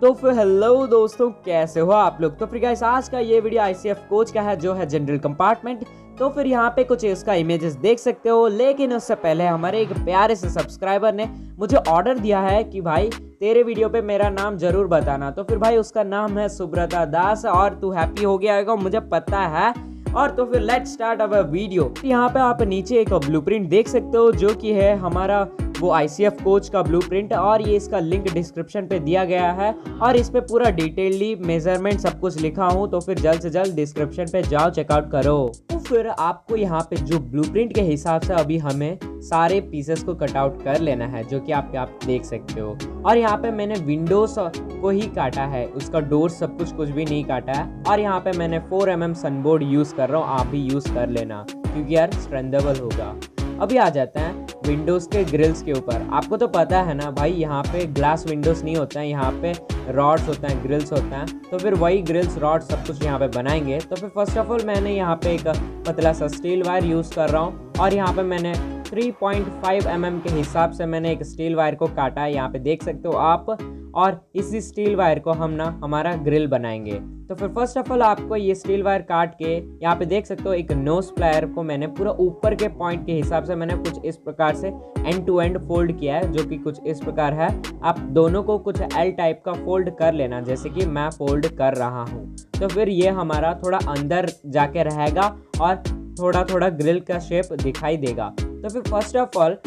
तो फिर हेलो दोस्तों, कैसे हो आप लोग। तो फिर गाइस आज का ये वीडियो आईसीएफ कोच का है जो है जनरल कंपार्टमेंट। तो फिर यहाँ पे कुछ इसका इमेजेस देख सकते हो, लेकिन उससे पहले हमारे एक प्यारे से सब्सक्राइबर ने मुझे ऑर्डर दिया है कि भाई तेरे वीडियो पे मेरा नाम जरूर बताना। तो फिर भाई उसका नाम है सुब्रता दास और तू हैप्पी हो गया होगा, मुझे पता है। और तो फिर लेट्स स्टार्ट अवर वीडियो। यहाँ पे आप नीचे एक ब्लूप्रिंट देख सकते हो जो कि है हमारा वो आईसीएफ कोच का ब्लूप्रिंट, और ये इसका लिंक डिस्क्रिप्शन पे दिया गया है और इस पे पूरा डिटेलली मेजरमेंट सब कुछ लिखा हूँ। तो फिर जल्द से जल्द डिस्क्रिप्शन पे जाओ, चेकआउट करो। तो फिर आपको यहाँ पे जो ब्लूप्रिंट के हिसाब से अभी हमें सारे पीसेस को कट आउट कर लेना है, जो कि आप देख सकते हो। और यहाँ पे मैंने विंडोज को ही काटा है, उसका डोर सब कुछ भी नहीं काटा है। और यहाँ पे मैंने 4mm सनबोर्ड यूज कर रहा हूँ, आप भी यूज कर लेना क्योंकि यार स्ट्रेंथेबल होगा। अभी आ जाते हैं विंडोज़ के ग्रिल्स के ऊपर। आपको तो पता है ना भाई, यहाँ पे ग्लास विंडोज़ नहीं होता है, यहाँ पे रॉड्स होते हैं, ग्रिल्स होते हैं। तो फिर वही ग्रिल्स रॉड सब कुछ यहाँ पे बनाएंगे। तो फिर फर्स्ट ऑफ ऑल मैंने यहाँ पे एक पतला सा स्टील वायर यूज़ कर रहा हूँ और यहाँ पे मैंने 3.5mm के हिसाब से मैंने एक स्टील वायर को काटा है, यहाँ पे देख सकते हो आप। और इसी स्टील वायर को हम ना हमारा ग्रिल बनाएंगे। तो फिर फर्स्ट ऑफ ऑल आपको ये स्टील वायर काट के यहाँ पे देख सकते हो एक नोज प्लायर को मैंने पूरा ऊपर के पॉइंट के हिसाब से मैंने कुछ इस प्रकार से एंड टू एंड फोल्ड किया है, जो कि कुछ इस प्रकार है। आप दोनों को कुछ एल टाइप का फोल्ड कर लेना, जैसे कि मैं फोल्ड कर रहा हूँ। तो फिर ये हमारा थोड़ा अंदर जाके रहेगा और थोड़ा थोड़ा ग्रिल का शेप दिखाई देगा। तो फिर फर्स्ट ऑफ ऑल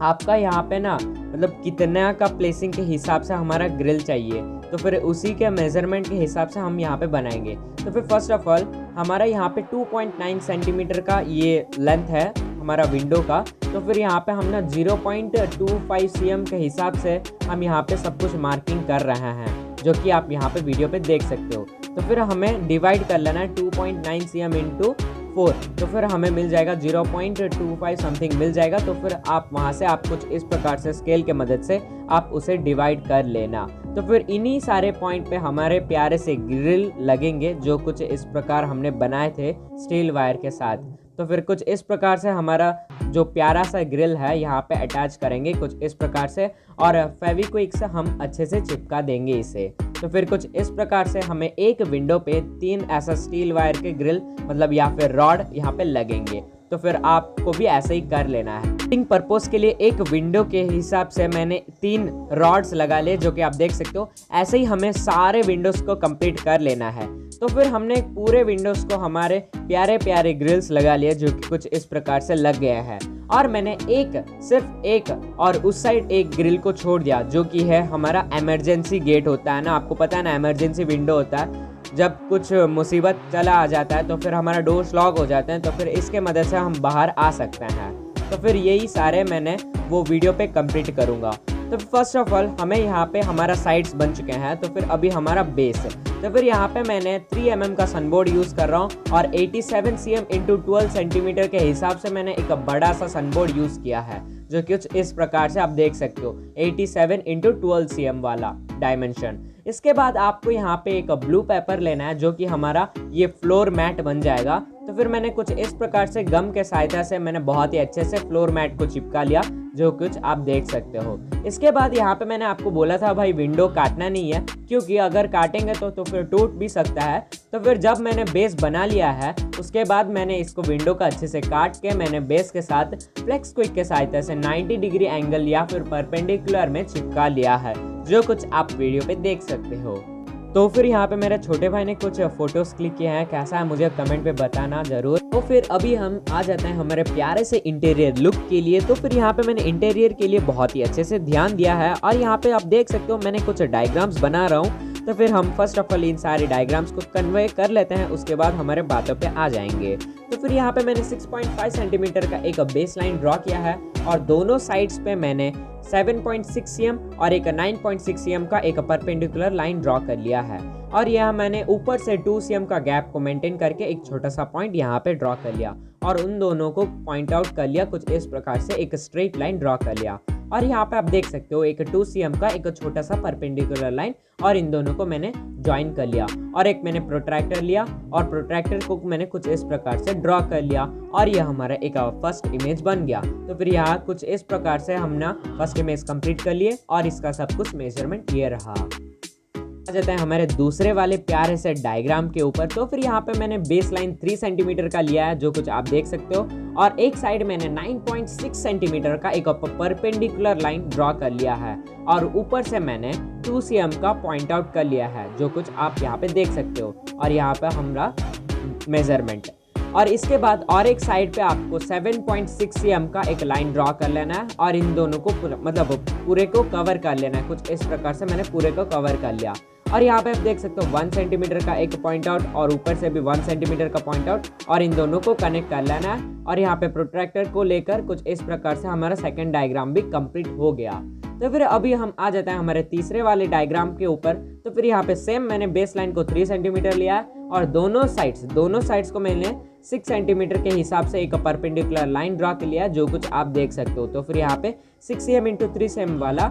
आपका यहाँ पे ना मतलब कितना का प्लेसिंग के हिसाब से हमारा ग्रिल चाहिए, तो फिर उसी के मेजरमेंट के हिसाब से हम यहाँ पे बनाएंगे। तो फिर फर्स्ट ऑफ ऑल हमारा यहाँ पे 2.9 सेंटीमीटर का ये लेंथ है हमारा विंडो का। तो फिर यहाँ पे हम ना 0.25 cm के हिसाब से हम यहाँ पे सब कुछ मार्किंग कर रहे हैं, जो कि आप यहाँ पे वीडियो पे देख सकते हो। तो फिर हमें डिवाइड कर लेना है 2.9 cm इंटू 4, तो फिर हमें मिल जाएगा 0.25 समथिंग मिल जाएगा। तो फिर आप वहाँ से आप कुछ इस प्रकार से स्केल के मदद से आप उसे डिवाइड कर लेना। तो फिर इन्हीं सारे पॉइंट पे हमारे प्यारे से ग्रिल लगेंगे, जो कुछ इस प्रकार हमने बनाए थे स्टील वायर के साथ। तो फिर कुछ इस प्रकार से हमारा जो प्यारा सा ग्रिल है यहाँ पे अटैच करेंगे कुछ इस प्रकार से, और फेविक्विक से हम अच्छे से चिपका देंगे इसे। तो फिर कुछ इस प्रकार से हमें एक विंडो पे 3 ऐसा स्टील वायर के ग्रिल मतलब या फिर रॉड यहाँ पे लगेंगे। तो फिर आपको भी ऐसे ही कर लेना है। फिटिंग पर्पस के लिए एक विंडो के हिसाब से मैंने 3 रॉड्स लगा लिए, जो कि आप देख सकते हो। ऐसे ही हमें सारे विंडोज़ को कंप्लीट कर लेना है। तो फिर हमने पूरे विंडोज़ को हमारे प्यारे प्यारे ग्रिल्स लगा लिए, जो कि कुछ इस प्रकार से लग गया है। और मैंने सिर्फ एक और उस साइड एक ग्रिल को छोड़ दिया, जो कि है हमारा इमरजेंसी गेट होता है ना, आपको पता है ना, इमरजेंसी विंडो होता है। जब कुछ मुसीबत चला आ जाता है तो फिर हमारा डोर्स लॉक हो जाते हैं, तो फिर इसके मदद से हम बाहर आ सकते हैं। तो फिर यही सारे मैंने वो वीडियो पे कंप्लीट करूँगा। तो फर्स्ट ऑफ ऑल हमें यहाँ पे हमारा साइड्स बन चुके हैं। तो फिर अभी हमारा बेस है। तो फिर यहाँ पे मैंने 3mm का सनबोर्ड यूज़ कर रहा हूँ और 87 cm इंटू 12 सेंटीमीटर के हिसाब से मैंने एक बड़ा सा सनबोर्ड यूज़ किया है, जो कि कुछ इस प्रकार से आप देख सकते हो 87 इंटू 12 cm वाला डायमेंशन। इसके बाद आपको यहाँ पे एक ब्लू पेपर लेना है, जो कि हमारा ये फ्लोर मैट बन जाएगा। तो फिर मैंने कुछ इस प्रकार से गम के सहायता से मैंने बहुत ही अच्छे से फ्लोर मैट को चिपका लिया, जो कुछ आप देख सकते हो। इसके बाद यहाँ पे मैंने आपको बोला था भाई विंडो काटना नहीं है, क्योंकि अगर काटेंगे तो फिर टूट भी सकता है। तो फिर जब मैंने बेस बना लिया है, उसके बाद मैंने इसको विंडो का अच्छे से काट के मैंने बेस के साथ फ्लेक्स क्विक के सहायता से 90 डिग्री एंगल या फिर परपेंडिकुलर में चिपका लिया है, जो कुछ आप वीडियो पे देख सकते हो। तो फिर यहाँ पे मेरे छोटे भाई ने कुछ फोटोज क्लिक किए हैं, कैसा है मुझे कमेंट पे बताना जरूर। तो फिर अभी हम आ जाते हैं हमारे प्यारे से इंटीरियर लुक के लिए। तो फिर यहाँ पे मैंने इंटीरियर के लिए बहुत ही अच्छे से ध्यान दिया है और यहाँ पे आप देख सकते हो मैंने कुछ डायग्राम्स बना रहा हूँ। तो फिर हम फर्स्ट ऑफ ऑल इन सारे डायग्राम्स को कन्वे कर लेते हैं, उसके बाद हमारे बातों पे आ जाएंगे। तो फिर यहाँ पे मैंने 6.5 सेंटीमीटर का एक बेस लाइन ड्रॉ किया है और दोनों साइड्स पे मैंने 7.6 cm और एक 9.6 cm का एक परपेंडिकुलर लाइन ड्रॉ कर लिया है। और यह मैंने ऊपर से 2 cm का गैप को मेंटेन करके एक छोटा सा पॉइंट यहाँ पे ड्रॉ कर लिया और उन दोनों को पॉइंट आउट कर लिया, कुछ इस प्रकार से एक स्ट्रेट लाइन ड्रॉ कर लिया। और यहाँ पे आप देख सकते हो एक 2 cm का एक छोटा सा परपेंडिकुलर लाइन, और इन दोनों को मैंने ज्वाइन कर लिया। और एक मैंने प्रोट्रैक्टर लिया और प्रोट्रैक्टर को मैंने कुछ इस प्रकार से ड्रॉ कर लिया और यह हमारा एक फर्स्ट इमेज बन गया। तो फिर यहाँ कुछ इस प्रकार से हमने फर्स्ट इमेज कंप्लीट कर लिए और इसका सब कुछ मेजरमेंट ये रहा। आ जाता है हमारे दूसरे वाले प्यारे से डायग्राम के ऊपर। तो फिर यहाँ पे मैंने बेस लाइन 3 सेंटीमीटर का लिया है, जो कुछ आप देख सकते हो, और एक साइड मैंने 9.6 सेंटीमीटर का एक परपेंडिकुलर लाइन ड्रॉ कर लिया है, और ऊपर से मैंने 2 cm का पॉइंट आउट कर लिया है, जो कुछ आप यहाँ पे देख सकते हो, और यहाँ पे हमारा मेजरमेंट। और इसके बाद और एक साइड पे आपको 7.6 cm का एक लाइन ड्रॉ कर लेना है, और इन दोनों को मतलब पूरे को कवर कर लेना है। कुछ इस प्रकार से मैंने पूरे को कवर कर लिया, और यहाँ पे आप देख सकते हो 1 सेंटीमीटर का एक पॉइंट आउट, और ऊपर से भी 1 सेंटीमीटर का पॉइंट आउट, और इन दोनों को कनेक्ट कर लेना है। और यहाँ पे प्रोट्रैक्टर को लेकर कुछ इस प्रकार से हमारा सेकंड डायग्राम भी कंप्लीट हो गया। तो फिर अभी हम आ जाते हैं हमारे तीसरे वाले डायग्राम के ऊपर। तो फिर यहाँ पे सेम मैंने बेस लाइन को 3 सेंटीमीटर लिया है, और दोनों साइड्स को मैंने 6 सेंटीमीटर के हिसाब से एक परपेंडिकुलर लाइन ड्रॉ कर लिया है, जो कुछ आप देख सकते हो। तो फिर यहाँ पे 6 cm × 3 cm वाला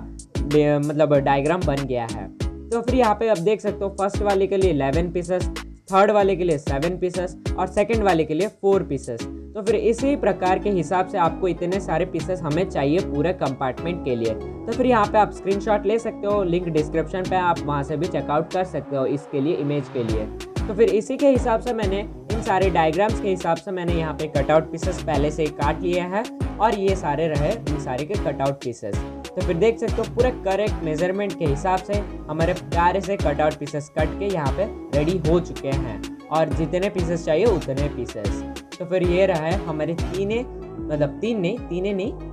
मतलब डायग्राम बन गया है। तो फिर यहाँ पे आप देख सकते हो फर्स्ट वाले के लिए 11 पीसेस, थर्ड वाले के लिए 7 पीसेस, और सेकंड वाले के लिए 4 पीसेस। तो फिर इसी प्रकार के हिसाब से आपको इतने सारे पीसेस हमें चाहिए पूरे कंपार्टमेंट के लिए। तो फिर यहाँ पे आप स्क्रीनशॉट ले सकते हो, लिंक डिस्क्रिप्शन पे, आप वहाँ से भी चेकआउट कर सकते हो इसके लिए, इमेज के लिए। तो फिर इसी के हिसाब से मैंने इन सारे डायग्राम्स के हिसाब से मैंने यहाँ पे कटआउट पीसेस पहले से ही काट लिए हैं, और ये सारे रहे इन सारे के कटआउट पीसेस। तो फिर देख सकते हो पूरे करेक्ट मेजरमेंट के हिसाब से हमारे प्यारे से कटआउट पीसेस कट के यहाँ पे रेडी हो चुके हैं, और जितने पीसेस चाहिए उतने पीसेस। तो फिर ये रहा है हमारे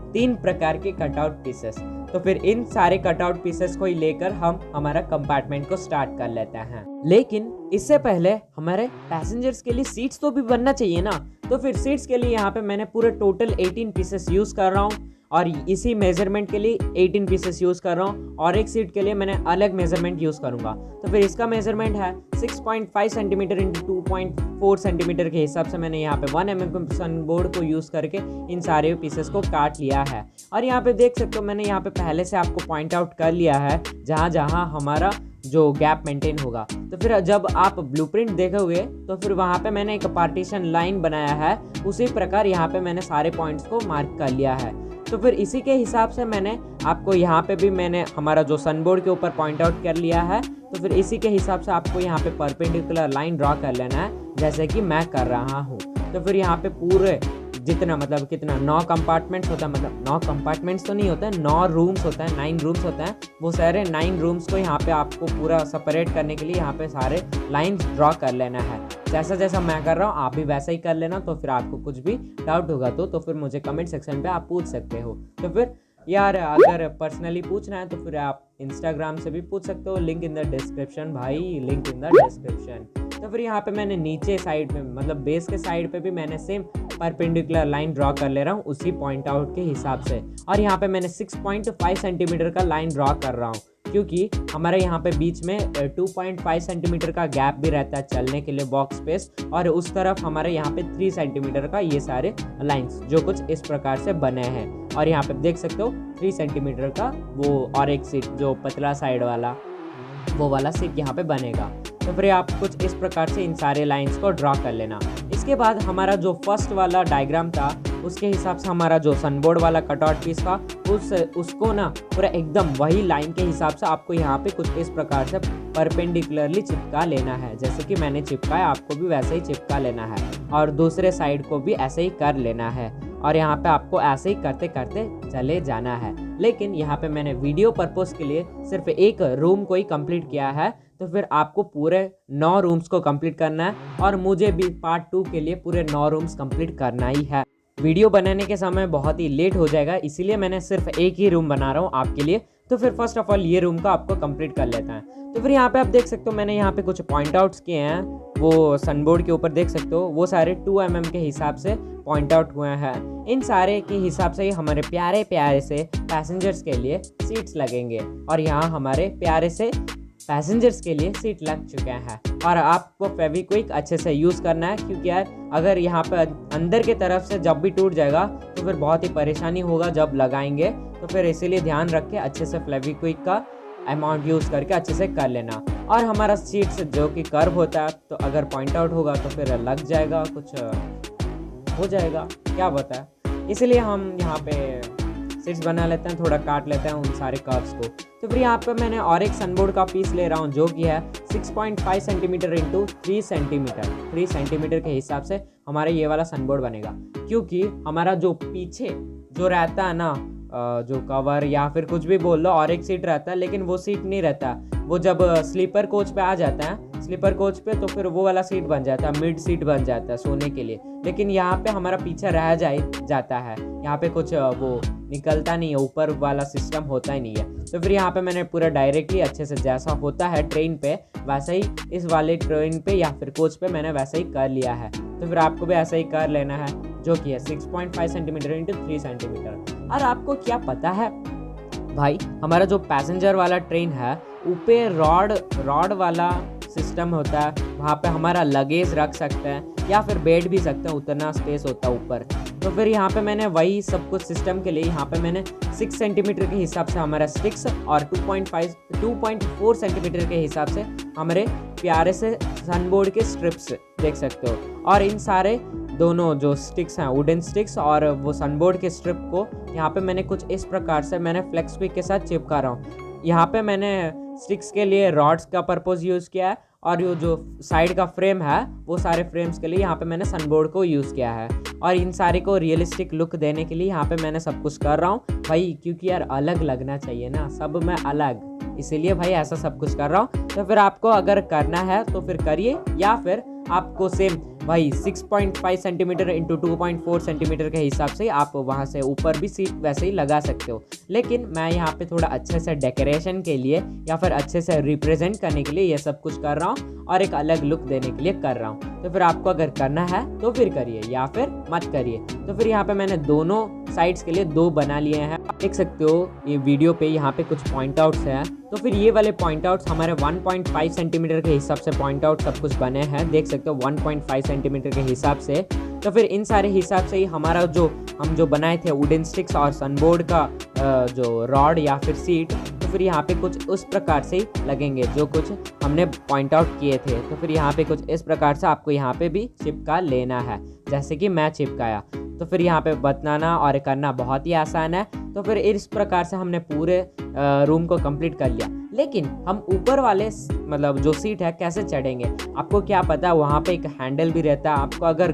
तीन प्रकार के कटआउट पीसेस। तो फिर इन सारे कटआउट पीसेस को ही लेकर हम हमारा कंपार्टमेंट को स्टार्ट कर लेते हैं। लेकिन इससे पहले हमारे पैसेंजर्स के लिए सीट्स तो भी बनना चाहिए ना। तो फिर सीट्स के लिए यहाँ पे मैंने पूरे टोटल 18 पीसेस यूज कर रहा हूँ, और इसी मेजरमेंट के लिए 18 पीसेस यूज़ कर रहा हूँ, और एक सीट के लिए मैंने अलग मेजरमेंट यूज़ करूँगा। तो फिर इसका मेजरमेंट है 6.5 सेंटीमीटर × 2.4 सेंटीमीटर के हिसाब से मैंने यहाँ पे 1 mm सन बोर्ड को यूज़ करके इन सारे पीसेस को काट लिया है। और यहाँ पे देख सकते हो मैंने यहाँ पे पहले से आपको पॉइंट आउट कर लिया है जहाँ जहाँ हमारा जो गैप मेंटेन होगा। तो फिर जब आप ब्लूप्रिंट देखोगे तो फिर वहाँ पे मैंने एक पार्टीशन लाइन बनाया है, उसी प्रकार यहाँ पे मैंने सारे पॉइंट्स को मार्क कर लिया है। तो फिर इसी के हिसाब से मैंने आपको यहाँ पे भी मैंने हमारा जो सनबोर्ड के ऊपर पॉइंट आउट कर लिया है। तो फिर इसी के हिसाब से आपको यहाँ पे परपेंडिकुलर लाइन ड्रॉ कर लेना है, जैसे कि मैं कर रहा हूँ। तो फिर यहाँ पे पूरे जितना मतलब कितना 9 कंपार्टमेंट्स होता है, मतलब 9 कंपार्टमेंट्स तो नहीं होता है, 9 रूम्स होता है, 9 रूम्स होता है। वो सारे 9 रूम्स को यहाँ पे आपको पूरा सेपरेट करने के लिए यहाँ पे सारे लाइंस ड्रॉ कर लेना है। जैसा जैसा मैं कर रहा हूँ आप भी वैसा ही कर लेना। तो फिर आपको कुछ भी डाउट होगा तो फिर मुझे कमेंट सेक्शन पे आप पूछ सकते हो। तो फिर यार अगर पर्सनली पूछना है तो फिर आप इंस्टाग्राम से भी पूछ सकते हो, लिंक इन द डिस्क्रिप्शन भाई, लिंक इन द डिस्क्रिप्शन। तो फिर यहाँ पे मैंने नीचे साइड पे मतलब बेस के साइड पे भी मैंने सेम परपेंडिकुलर लाइन ड्रॉ कर ले रहा हूँ उसी पॉइंट आउट के हिसाब से। और यहाँ पे मैंने 6.5 सेंटीमीटर का लाइन ड्रॉ कर रहा हूँ, क्योंकि हमारे यहाँ पे बीच में 2.5 सेंटीमीटर का गैप भी रहता है चलने के लिए बॉक्स स्पेस, और उस तरफ हमारे यहाँ पे 3 सेंटीमीटर का ये सारे लाइंस जो कुछ इस प्रकार से बने हैं। और यहाँ पे देख सकते हो 3 सेंटीमीटर का वो और एक सीट जो पतला साइड वाला वो वाला सीट यहाँ पे बनेगा। तो फिर आप कुछ इस प्रकार से इन सारे लाइंस को ड्रॉ कर लेना। इसके बाद हमारा जो फर्स्ट वाला डायग्राम था उसके हिसाब से हमारा जो सनबोर्ड वाला कटआउट पीस था उसको ना पूरा एकदम वही लाइन के हिसाब से आपको यहाँ पे कुछ इस प्रकार से परपेंडिकुलरली चिपका लेना है। जैसे कि मैंने चिपकाया आपको भी वैसे ही चिपका लेना है, और दूसरे साइड को भी ऐसे ही कर लेना है। और यहाँ पे आपको ऐसे ही करते करते चले जाना है। लेकिन यहाँ पे मैंने वीडियो पर्पस के लिए सिर्फ एक रूम को ही कंप्लीट किया है, तो फिर आपको पूरे 9 रूम्स को कंप्लीट करना है, और मुझे भी पार्ट 2 के लिए पूरे 9 रूम्स कंप्लीट करना ही है। वीडियो बनाने के समय बहुत ही लेट हो जाएगा, इसीलिए मैंने सिर्फ एक ही रूम बना रहा हूँ आपके लिए। तो फिर फर्स्ट ऑफ ऑल ये रूम का आपको कंप्लीट कर लेता है। तो फिर यहाँ पे आप देख सकते हो मैंने यहाँ पे कुछ पॉइंट आउट्स किए हैं, वो सनबोर्ड के ऊपर देख सकते हो, वो सारे 2 mm के हिसाब से पॉइंट आउट हुए हैं। इन सारे के हिसाब से ही हमारे प्यारे प्यारे से पैसेंजर्स के लिए सीट्स लगेंगे, और यहाँ हमारे प्यारे से पैसेंजर्स के लिए सीट लग चुके हैं। और आपको फेविक्विक अच्छे से यूज़ करना है, क्योंकि यार अगर यहाँ पे अंदर के तरफ से जब भी टूट जाएगा तो फिर बहुत ही परेशानी होगा जब लगाएंगे। तो फिर इसीलिए ध्यान रख के अच्छे से फेविक्विक का अमाउंट यूज़ करके अच्छे से कर लेना। और हमारा सीट्स जो कि कर्व होता है, तो अगर पॉइंट आउट होगा तो फिर लग जाएगा, कुछ हो जाएगा, क्या पता है। इसलिए हम यहाँ पे सीट्स बना लेते हैं, थोड़ा काट लेते हैं उन सारे कर्व्स को। तो फिर यहाँ पे मैंने और एक सनबोर्ड का पीस ले रहा हूँ जो कि है 6.5 सेंटीमीटर इंटू 3 सेंटीमीटर। 3 सेंटीमीटर के हिसाब से हमारा ये वाला सनबोर्ड बनेगा, क्योंकि हमारा जो पीछे जो रहता है ना, जो कवर या फिर कुछ भी बोल लो, और एक सीट रहता है, लेकिन वो सीट नहीं रहता। वो जब स्लीपर कोच पे आ जाता है, स्लीपर कोच पे, तो फिर वो वाला सीट बन जाता है, मिड सीट बन जाता है सोने के लिए। लेकिन यहाँ पे हमारा पीछे रह जाता है, यहाँ पे कुछ वो निकलता नहीं है, ऊपर वाला सिस्टम होता ही नहीं है। तो फिर यहाँ पे मैंने पूरा डायरेक्टली अच्छे से जैसा होता है ट्रेन पे, वैसा ही इस वाले ट्रेन पे या फिर कोच पे मैंने वैसा ही कर लिया है। तो फिर आपको भी ऐसा ही कर लेना है, जो कि है 6.5 सेंटीमीटर इंटू 3 सेंटीमीटर। और आपको क्या पता है भाई, हमारा जो पैसेंजर वाला ट्रेन है ऊपर रॉड वाला सिस्टम होता है, वहाँ पे हमारा लगेज रख सकते हैं या फिर बैठ भी सकते हैं, उतना स्पेस होता है ऊपर। तो फिर यहाँ पे मैंने वही सब कुछ सिस्टम के लिए यहाँ पे मैंने 6 सेंटीमीटर के हिसाब से हमारा स्टिक्स और 2.4 सेंटीमीटर के हिसाब से हमारे प्यारे से सनबोर्ड के स्ट्रिप्स देख सकते हो। और इन सारे दोनों जो स्टिक्स हैं, वुडन स्टिक्स और वो सनबोर्ड के स्ट्रिप को यहाँ पे मैंने कुछ इस प्रकार से मैंने फ्लेक्स पिक के साथ चिपका रहा हूँ। यहाँ पे मैंने स्टिक्स के लिए रॉड्स का पर्पस यूज़ किया है, और ये जो साइड का फ्रेम है वो सारे फ्रेम्स के लिए यहाँ पे मैंने सनबोर्ड को यूज़ किया है। और इन सारे को रियलिस्टिक लुक देने के लिए यहाँ पे मैंने सब कुछ कर रहा हूँ भाई, क्योंकि यार अलग लगना चाहिए ना, सब में अलग, इसीलिए भाई ऐसा सब कुछ कर रहा हूँ। तो फिर आपको अगर करना है तो फिर करिए, या फिर आपको सेम भाई 6.5 सेंटीमीटर इंटू 2.4 सेंटीमीटर के हिसाब से आप वहाँ से ऊपर भी सीट वैसे ही लगा सकते हो। लेकिन मैं यहाँ पे थोड़ा अच्छे से डेकोरेशन के लिए या फिर अच्छे से रिप्रेजेंट करने के लिए ये सब कुछ कर रहा हूँ, और एक अलग लुक देने के लिए कर रहा हूँ। तो फिर आपको अगर करना है तो फिर करिए या फिर मत करिए। तो फिर यहाँ पे मैंने दोनों साइड्स के लिए 2 बना लिए हैं, देख सकते हो ये वीडियो पे। यहाँ पे कुछ पॉइंट आउट्स हैं, तो फिर ये वाले पॉइंट आउट्स हमारे 1.5 सेंटीमीटर के हिसाब से पॉइंट आउट सब कुछ बने हैं, देख सकते हो 1.5 सेंटीमीटर के हिसाब से। तो फिर इन सारे हिसाब से ही हमारा हम जो बनाए थे वुडन स्टिक्स और सनबोर्ड का जो रॉड या फिर सीट, तो फिर यहाँ पे कुछ उस प्रकार से ही लगेंगे जो कुछ हमने पॉइंट आउट किए थे। तो फिर यहाँ पे कुछ इस प्रकार से आपको यहाँ पे भी चिपका लेना है, जैसे कि मैं चिपकाया। तो फिर यहाँ पे बताना और करना बहुत ही आसान है। तो फिर इस प्रकार से हमने पूरे रूम को कंप्लीट कर लिया। लेकिन हम ऊपर वाले मतलब जो सीट है कैसे चढ़ेंगे, आपको क्या पता, वहाँ पे एक हैंडल भी रहता है। आपको अगर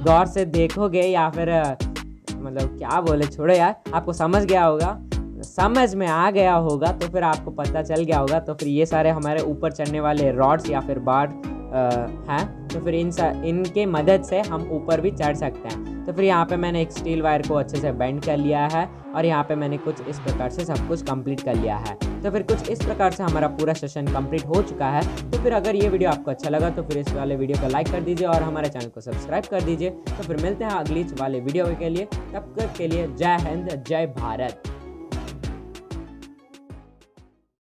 गौर से देखोगे या फिर मतलब क्या बोले, छोड़ो यार, आपको समझ में आ गया होगा, तो फिर आपको पता चल गया होगा। तो फिर ये सारे हमारे ऊपर चढ़ने वाले रॉड्स या फिर बार हैं, तो फिर इनके मदद से हम ऊपर भी चढ़ सकते हैं। तो फिर यहाँ पे मैंने एक स्टील वायर को अच्छे से बेंड कर लिया है, और यहाँ पे मैंने कुछ इस प्रकार से सब कुछ कंप्लीट कर लिया है। तो फिर कुछ इस प्रकार से हमारा पूरा सेशन कंप्लीट हो चुका है। तो फिर अगर ये वीडियो आपको अच्छा लगा तो फिर इस वाले वीडियो को लाइक कर दीजिए और हमारे चैनल को सब्सक्राइब कर दीजिए। तो फिर मिलते हैं अगली वाले वीडियो के लिए, तब तक के लिए जय हिंद, जय भारत।